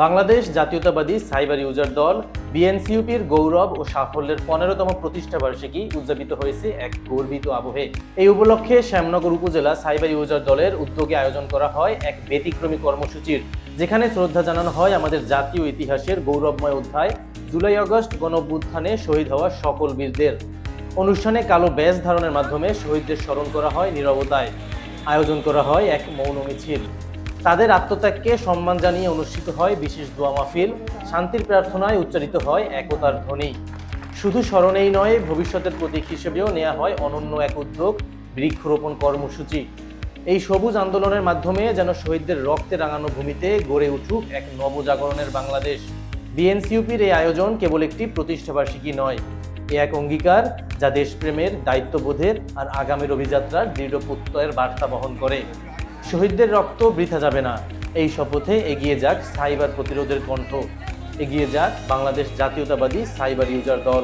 বাংলাদেশ জাতীয়তাবাদী cyber user দল বিএনসিইউপির গৌরব ও সাফল্যের 15তম প্রতিষ্ঠা বার্ষিকী উদযাপিত হয়েছে এক গর্বিত আবহে। এই উপলক্ষে শ্যামনগর উপজেলা সাইবার ইউজার দলের উদ্যোগে আয়োজন করা হয় এক ব্যতিক্রমী কর্মসূচির, যেখানে শ্রদ্ধা জানানো হয় আমাদের জাতীয় ইতিহাসের গৌরবময় অধ্যায় জুলাই আগস্ট গণঅভ্যুত্থানে শহীদ হওয়া সকল বীরদের। অনুষ্ঠানে কালো ব্যাজ ধারণের মাধ্যমে শহীদদের স্মরণ করা হয় নীরবতায়। আয়োজন করা হয় এক মৌন মিছিল। তাদের আত্মত্যাগকে সম্মান জানিয়ে অনুষ্ঠিত হয় বিশেষ দোয়া মাহফিল। শান্তির প্রার্থনায় উচ্চারিত হয় একতার ধ্বনি। শুধু স্মরণেই নয়, ভবিষ্যতের প্রতীক হিসেবেও নেওয়া হয় অনন্য এক উদ্যোগ, বৃক্ষরোপণ কর্মসূচি। এই সবুজ আন্দোলনের মাধ্যমে যেন শহীদদের রক্তে রাঙানো ভূমিতে গড়ে উঠুক এক নবজাগরণের বাংলাদেশ। বিএনসিইউপির এই আয়োজন কেবল একটি প্রতিষ্ঠাবার্ষিকী নয়, এ এক অঙ্গীকার যা দেশপ্রেমের, দায়িত্ববোধের আর আগামীর অভিযাত্রার দৃঢ় প্রত্যয়ের বার্তা বহন করে। শহীদদের রক্ত বৃথা যাবে না, এই শপথে এগিয়ে যাক সাইবার প্রতিরোধের কণ্ঠ, এগিয়ে যাক বাংলাদেশ জাতীয়তাবাদী সাইবার ইউজার দল।